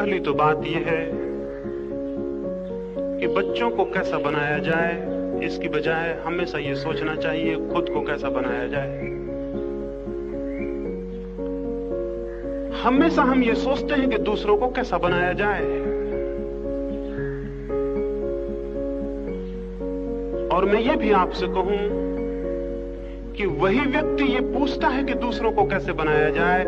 पहली तो बात यह है कि बच्चों को कैसा बनाया जाए, इसकी बजाय हमेशा ये सोचना चाहिए खुद को कैसा बनाया जाए। हमेशा हम ये सोचते हैं कि दूसरों को कैसा बनाया जाए, और मैं ये भी आपसे कहूं कि वही व्यक्ति ये पूछता है कि दूसरों को कैसे बनाया जाए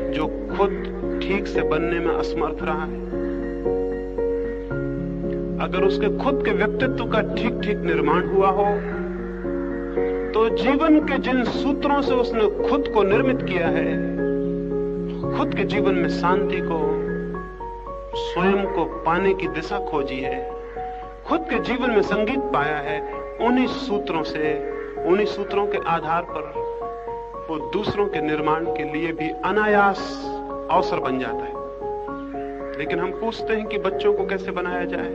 जो खुद ठीक से बनने में असमर्थ रहा है। अगर उसके खुद के व्यक्तित्व का ठीक ठीक निर्माण हुआ हो तो जीवन के जिन सूत्रों से उसने खुद को निर्मित किया है, खुद के जीवन में शांति को, स्वयं को पाने की दिशा खोजी है, खुद के जीवन में संगीत पाया है, उन्हीं सूत्रों से, उन्हीं सूत्रों के आधार पर वो दूसरों के निर्माण के लिए भी अनायास अवसर बन जाता है। लेकिन हम पूछते हैं कि बच्चों को कैसे बनाया जाए।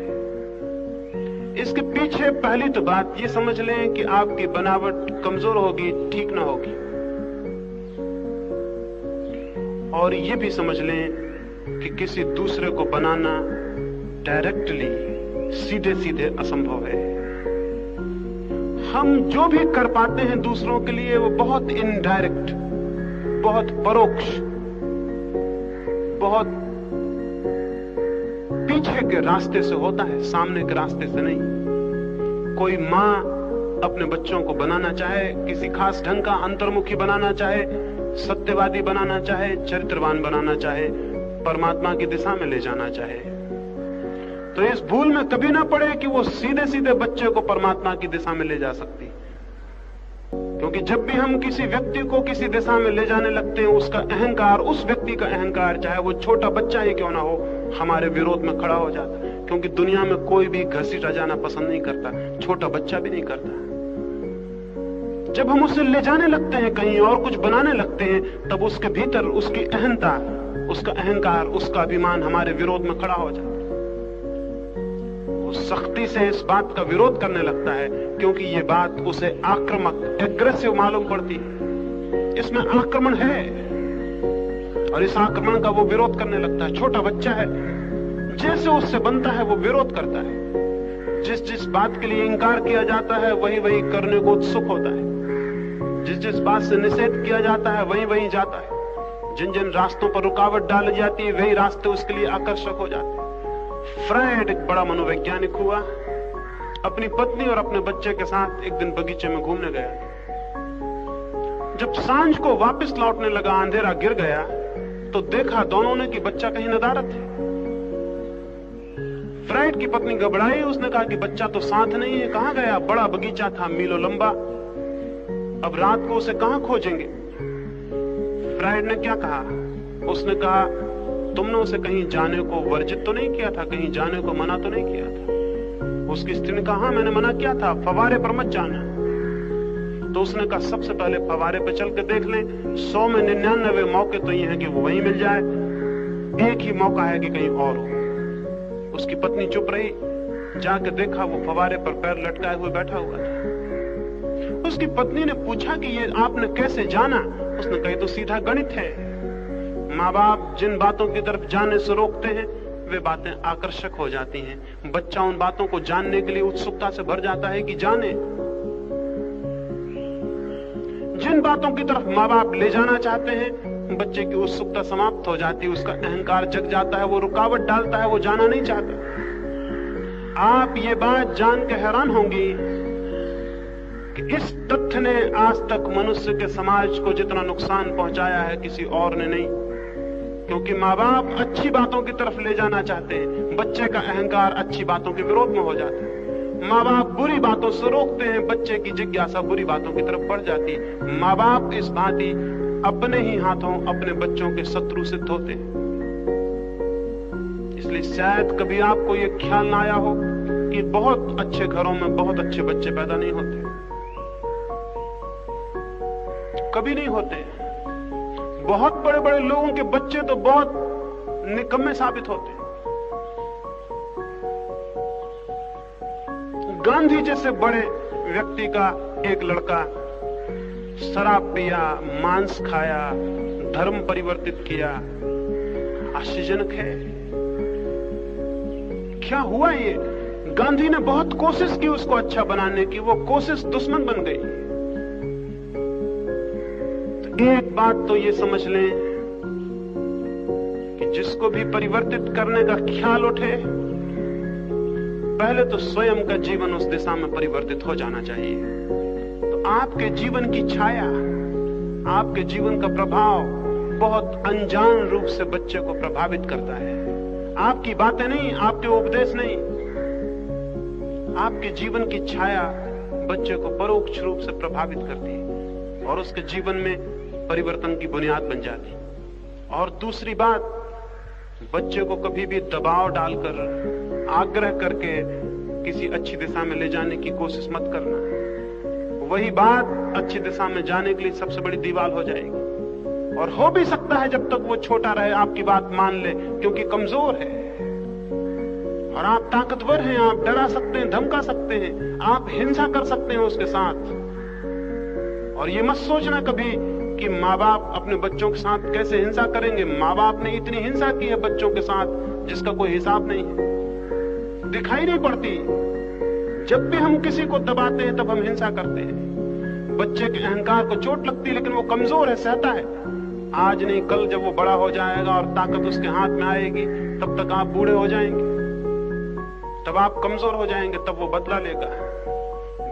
इसके पीछे पहली तो बात ये समझ लें कि आपकी बनावट कमजोर होगी, ठीक ना होगी, और ये भी समझ लें कि किसी दूसरे को बनाना डायरेक्टली, सीधे सीधे असंभव है। हम जो भी कर पाते हैं दूसरों के लिए वो बहुत इनडायरेक्ट, बहुत परोक्ष, बहुत पीछे के रास्ते से होता है, सामने के रास्ते से नहीं। कोई मां अपने बच्चों को बनाना चाहे, किसी खास ढंग का अंतर्मुखी बनाना चाहे, सत्यवादी बनाना चाहे, चरित्रवान बनाना चाहे, परमात्मा की दिशा में ले जाना चाहे, तो इस भूल में कभी ना पड़े कि वो सीधे सीधे बच्चे को परमात्मा की दिशा में ले जा सकती। क्योंकि जब भी हम किसी व्यक्ति को किसी दिशा में ले जाने लगते हैं, उसका अहंकार, उस व्यक्ति का अहंकार, चाहे वो छोटा बच्चा ही क्यों ना हो, हमारे विरोध में खड़ा हो जाता है। क्योंकि दुनिया में कोई भी घसीटा जाना पसंद नहीं करता, छोटा बच्चा भी नहीं करता। जब हम उसे ले जाने लगते हैं कहीं और कुछ बनाने लगते हैं, तब उसके भीतर उसकी अहंता, उसका अहंकार, उसका अभिमान हमारे विरोध में खड़ा हो जाता है। वो सख्ती से इस बात का विरोध करने लगता है क्योंकि ये बात उसे आक्रामक, एग्रेसिव मालूम पड़ती है। इसमें आक्रमण है और इस आक्रमण का वो विरोध करने लगता है। छोटा बच्चा है, जैसे उससे बनता है वो विरोध करता है। जिस जिस बात के लिए इंकार किया जाता है वही वही करने को उत्सुक होता है। जिस जिस बात से निषेध किया जाता है वही वही जाता है। जिन जिन रास्तों पर रुकावट डाली जाती है वही रास्ते उसके लिए आकर्षक हो जाते हैं। फ्रायड एक बड़ा मनोवैज्ञानिक हुआ, अपनी पत्नी और अपने बच्चे के साथ एक दिन बगीचे में घूमने गया। जब सांझ को वापस लौटने लगा, अंधेरा गिर गया, तो देखा दोनों ने कि बच्चा कहीं नदारद है। फ्रायड की पत्नी घबराई, उसने कहा कि बच्चा तो साथ नहीं है, कहां गया? बड़ा बगीचा था, मीलों लंबा, अब रात को उसे कहां खोजेंगे? फ्रायड ने क्या कहा? उसने कहा, तुमने उसे कहीं जाने को वर्जित तो नहीं किया था, कहीं जाने को मना तो नहीं किया था? उसकी स्त्री ने कहा, हाँ मैंने मना किया था, फवारे पर मत जाना। तो उसने कहा, सबसे पहले फवारे पर चल के देख लें, 100 में 99 मौके तो ये हैं कि वो वहीं मिल जाए, एक ही मौका है कि कहीं और हो। उसकी पत्नी चुप रही, जाके देखा वो फवारे पर पैर लटकाए हुए बैठा हुआ था। उसकी पत्नी ने पूछा कि ये आपने कैसे जाना? उसने कहा, तो सीधा गणित है। माँ बाप जिन बातों की तरफ जाने से रोकते हैं वे बातें आकर्षक हो जाती हैं। बच्चा उन बातों को जानने के लिए उत्सुकता से भर जाता है कि जाने। जिन बातों की तरफ माँ बाप ले जाना चाहते हैं, बच्चे की उत्सुकता समाप्त हो जाती है, उसका अहंकार जग जाता है, वो रुकावट डालता है, वो जाना नहीं चाहता। आप ये बात जान के हैरान होंगी कि इस तथ्य ने आज तक मनुष्य के समाज को जितना नुकसान पहुंचाया है किसी और ने नहीं। क्योंकि माँ बाप अच्छी बातों की तरफ ले जाना चाहते हैं, बच्चे का अहंकार अच्छी बातों के विरोध में हो जाता है। माँ बाप बुरी बातों से रोकते हैं, बच्चे की जिज्ञासा बुरी बातों की तरफ बढ़ जाती है। माँ बाप इस भांति अपने ही हाथों अपने बच्चों के शत्रु सिद्ध होते हैं। इसलिए शायद कभी आपको यह ख्याल ना आया हो कि बहुत अच्छे घरों में बहुत अच्छे बच्चे पैदा नहीं होते, कभी नहीं होते। बहुत बड़े बड़े लोगों के बच्चे तो बहुत निकम्मे साबित होते हैं। गांधी जैसे बड़े व्यक्ति का एक लड़का शराब पिया, मांस खाया, धर्म परिवर्तित किया, आश्चर्यजनक है। क्या हुआ ये? गांधी ने बहुत कोशिश की उसको अच्छा बनाने की, वो कोशिश दुश्मन बन गई। तो एक बात तो ये समझ लें कि जिसको भी परिवर्तित करने का ख्याल उठे, पहले तो स्वयं का जीवन उस दिशा में परिवर्तित हो जाना चाहिए। तो आपके जीवन की छाया, आपके जीवन का प्रभाव बहुत अनजान रूप से बच्चे को प्रभावित करता है। आपकी बातें नहीं, आपके उपदेश नहीं, आपके जीवन की छाया बच्चे को परोक्ष रूप से प्रभावित करती है और उसके जीवन में परिवर्तन की बुनियाद बन जाती। और दूसरी बात, बच्चे को कभी भी दबाव डालकर, आग्रह करके किसी अच्छी दिशा में ले जाने की कोशिश मत करना। वही बात अच्छी दिशा में जाने के लिए सबसे बड़ी दीवार हो जाएगी। और हो भी सकता है जब तक वो छोटा रहे आपकी बात मान ले, क्योंकि कमजोर है और आप ताकतवर हैं, आप डरा सकते हैं, धमका सकते हैं, आप हिंसा कर सकते हैं उसके साथ। और ये मत सोचना कभी कि माँ बाप अपने बच्चों के साथ कैसे हिंसा करेंगे। माँ बाप ने इतनी हिंसा की है बच्चों के साथ जिसका कोई हिसाब नहीं है, दिखाई नहीं पड़ती। जब भी हम किसी को दबाते हैं तब हम हिंसा करते हैं। बच्चे के अहंकार को चोट लगती है, लेकिन वो कमजोर है, सहता है। आज नहीं कल जब वो बड़ा हो जाएगा और ताकत उसके हाथ में आएगी, तब तक आप बूढ़े हो जाएंगे, तब आप कमजोर हो जाएंगे, तब वो बदला लेगा।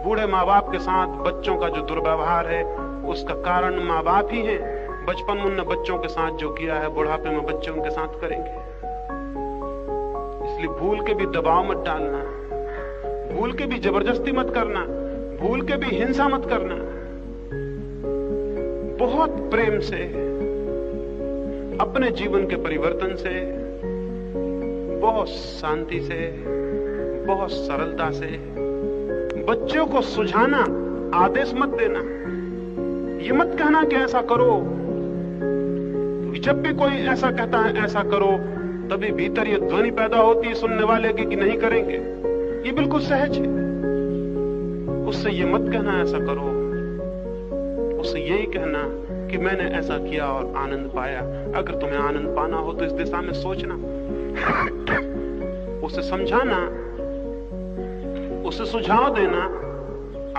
बूढ़े माँ बाप के साथ बच्चों का जो दुर्व्यवहार है उसका कारण माँ बाप ही है। बचपन में उन्होंने बच्चों के साथ जो किया है, बुढ़ापे में बच्चे उनके साथ करेंगे। इसलिए भूल के भी दबाव मत डालना, भूल के भी जबरदस्ती मत करना, भूल के भी हिंसा मत करना। बहुत प्रेम से, अपने जीवन के परिवर्तन से, बहुत शांति से, बहुत सरलता से बच्चों को सुझाना, आदेश मत देना। ये मत कहना कि ऐसा करो। जब भी कोई ऐसा कहता है ऐसा करो, तभी भीतर ये ध्वनि पैदा होती है सुनने वाले की कि नहीं करेंगे। ये बिल्कुल सहज है। उससे ये मत कहना ऐसा करो, उससे यही कहना कि मैंने ऐसा किया और आनंद पाया। अगर तुम्हें आनंद पाना हो तो इस दिशा में सोचना। उसे समझाना, उसे सुझाव देना,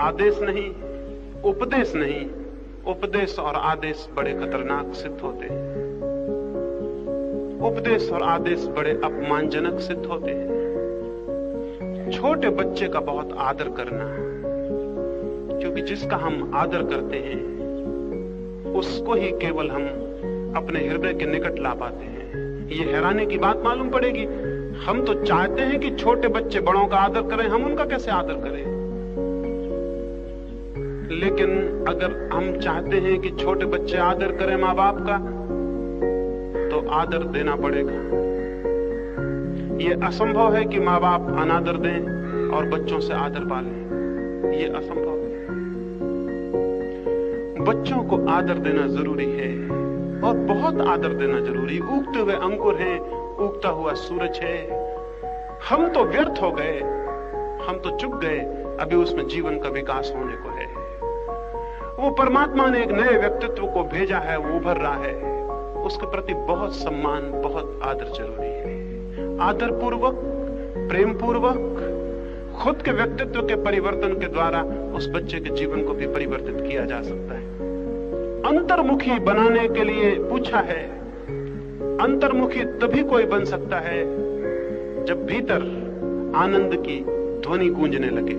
आदेश नहीं, उपदेश नहीं। उपदेश और आदेश बड़े खतरनाक सिद्ध होते हैं। उपदेश और आदेश बड़े अपमानजनक सिद्ध होते हैं। छोटे बच्चे का बहुत आदर करना, क्योंकि जिसका हम आदर करते हैं उसको ही केवल हम अपने हृदय के निकट ला पाते हैं। ये हैरानी की बात मालूम पड़ेगी। हम तो चाहते हैं कि छोटे बच्चे बड़ों का आदर करें, हम उनका कैसे आदर करें? लेकिन अगर हम चाहते हैं कि छोटे बच्चे आदर करें माँ बाप का, तो आदर देना पड़ेगा। यह असंभव है कि माँ बाप अनादर दें और बच्चों से आदर पालें। यह असंभव है। बच्चों को आदर देना जरूरी है और बहुत आदर देना जरूरी। उगते हुए अंकुर हैं, उगता हुआ सूरज है। हम तो व्यर्थ हो गए, हम तो चुक गए, अभी उसमें जीवन का विकास होने को है। वो परमात्मा ने एक नए व्यक्तित्व को भेजा है, वो उभर रहा है। उसके प्रति बहुत सम्मान, बहुत आदर जरूरी है। आदर पूर्वक, प्रेम पूर्वक, खुद के व्यक्तित्व के परिवर्तन के द्वारा उस बच्चे के जीवन को भी परिवर्तित किया जा सकता है। अंतर्मुखी बनाने के लिए पूछा है। अंतर्मुखी तभी कोई बन सकता है जब भीतर आनंद की ध्वनि गूंजने लगे।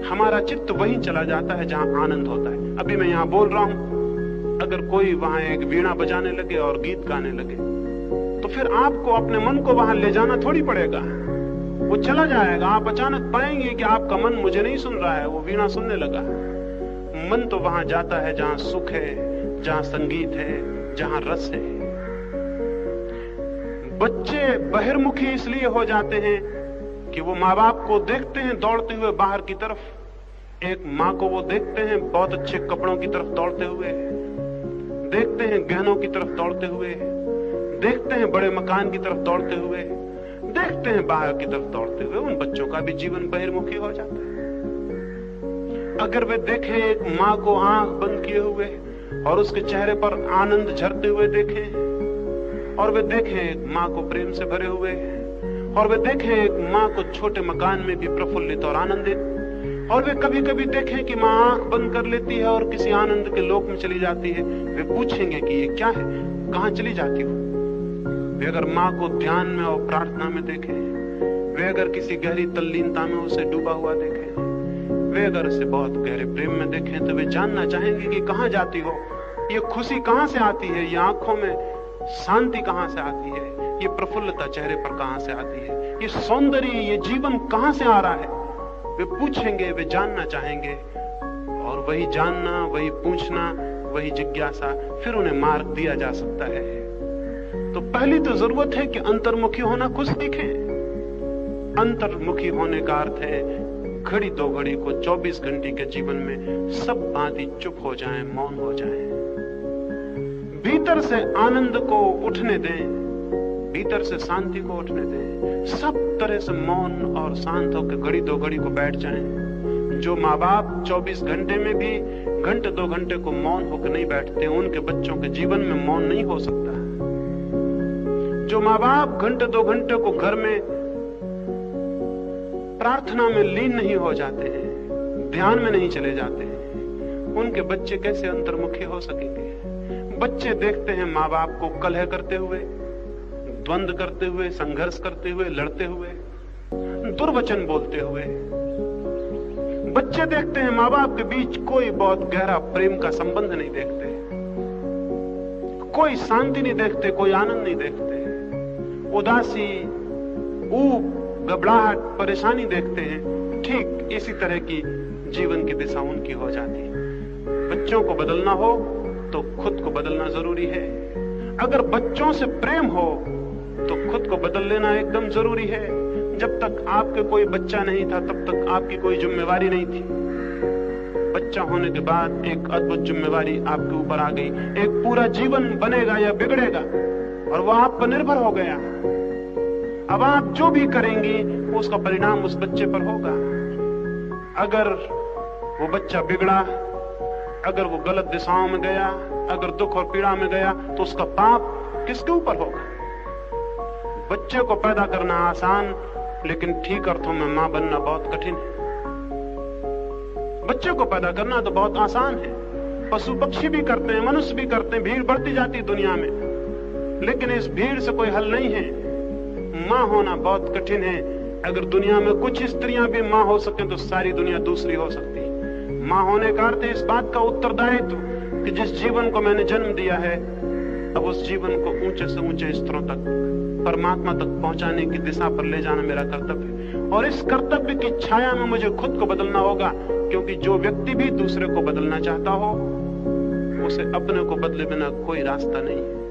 हमारा चित्त वहीं चला जाता है जहां आनंद होता है। अभी मैं यहां बोल रहा हूं, अगर कोई वहां एक वीणा बजाने लगे और गीत गाने लगे, तो फिर आपको अपने मन को वहां ले जाना थोड़ी पड़ेगा, वो चला जाएगा। आप अचानक पाएंगे कि आपका मन मुझे नहीं सुन रहा है, वो वीणा सुनने लगा। मन तो वहां जाता है जहां सुख है, जहां संगीत है, जहां रस है। बच्चे बहिर्मुखी इसलिए हो जाते हैं कि वो माँ बाप को देखते हैं दौड़ते हुए बाहर की तरफ। एक माँ को वो देखते हैं बहुत अच्छे कपड़ों की तरफ दौड़ते हुए, देखते हैं गहनों की तरफ दौड़ते हुए, देखते हैं बड़े मकान की तरफ दौड़ते हुए, देखते हैं बाहर की तरफ दौड़ते हुए। उन बच्चों का भी जीवन बहिर्मुखी हो जाता है। अगर वे देखें एक माँ को आंख बंद किए हुए और उसके चेहरे पर आनंद झरते हुए देखें, और वे देखें एक माँ को प्रेम से भरे हुए और वे देखें एक माँ को छोटे मकान में भी प्रफुल्लित और आनंदित, और वे कभी कभी देखें कि माँ आंख बंद कर लेती है और किसी आनंद के लोक में चली जाती है। वे पूछेंगे कि ये क्या है, कहाँ चली जाती हो। वे अगर माँ को ध्यान में और प्रार्थना में देखें, वे अगर किसी गहरी तल्लीनता में उसे डूबा हुआ देखें, वे अगर उसे बहुत गहरे प्रेम में देखें, तो वे जानना चाहेंगे कि कहाँ जाती हो, ये खुशी कहाँ से आती है, ये आंखों में शांति कहाँ से आती है, ये प्रफुल्लता चेहरे पर कहाँ से आती है, ये सौंदर्य, ये जीवन कहाँ से आ रहा है। वे पूछेंगे, वे जानना चाहेंगे, और वही जानना, वही पूछना, वही जिज्ञासा, फिर उन्हें मार्ग दिया जा सकता है। तो पहली तो जरूरत है कि अंतर्मुखी होना खुद सीखें। अंतर्मुखी होने का अर्थ है घड़ी दो घड़ी को 24 घंटे के जीवन में सब बातें चुप हो जाएं, मौन हो जाएं। भीतर से आनंद को उठने दें, भीतर से शांति को उठने दें, सब तरह से मौन और शांत होकर घड़ी दो घड़ी को बैठ जाएं। जो माँ बाप 24 घंटे में भी घंटे दो घंटे को मौन होकर नहीं बैठते, उनके बच्चों के जीवन में मौन नहीं हो सकता। जो माँ बाप घंटे दो घंटे को घर में प्रार्थना में लीन नहीं हो जाते हैं, ध्यान में नहीं चले जाते हैं, उनके बच्चे कैसे अंतर्मुखी हो सकेंगे। बच्चे देखते हैं माँ बाप को कलह करते हुए, द्वंद्व करते हुए, संघर्ष करते हुए, लड़ते हुए, दुर्वचन बोलते हुए। बच्चे देखते हैं माँ बाप के बीच कोई बहुत गहरा प्रेम का संबंध नहीं देखते, कोई शांति नहीं देखते, कोई आनंद नहीं देखते, उदासी, ऊब, घबराहट, परेशानी देखते हैं। ठीक इसी तरह की जीवन की दिशा उनकी हो जाती है। बच्चों को बदलना हो तो खुद को बदलना जरूरी है। अगर बच्चों से प्रेम हो तो खुद को बदल लेना एकदम जरूरी है। जब तक आपके कोई बच्चा नहीं था, तब तक आपकी कोई जिम्मेवारी नहीं थी। बच्चा होने के बाद एक अद्भुत जिम्मेवारी आपके ऊपर आ गई। एक पूरा जीवन बनेगा या बिगड़ेगा, और वह आप पर निर्भर हो गया। अब आप जो भी करेंगी उसका परिणाम उस बच्चे पर होगा। अगर वो बच्चा बिगड़ा, अगर वो गलत दिशाओं में गया, अगर दुख और पीड़ा में गया, तो उसका पाप किसके ऊपर होगा। बच्चे को पैदा करना आसान, लेकिन ठीक अर्थों में मां बनना बहुत कठिन है। बच्चे को पैदा करना तो बहुत आसान है, पशु पक्षी भी करते हैं, मनुष्य भी करते हैं, भीड़ बढ़ती जाती है दुनिया में, लेकिन इस भीड़ से कोई हल नहीं है। मां होना बहुत कठिन है। अगर दुनिया में कुछ स्त्रियां भी मां हो सके तो सारी दुनिया दूसरी हो सकती है। मां होने का अर्थ है इस बात का उत्तरदायित्व कि जिस जीवन को मैंने जन्म दिया है, अब उस जीवन को ऊंचे से ऊंचे स्तरों तक, परमात्मा तक पहुंचाने की दिशा पर ले जाना मेरा कर्तव्य है। और इस कर्तव्य की छाया में मुझे खुद को बदलना होगा, क्योंकि जो व्यक्ति भी दूसरे को बदलना चाहता हो, उसे अपने को बदले बिना कोई रास्ता नहीं है।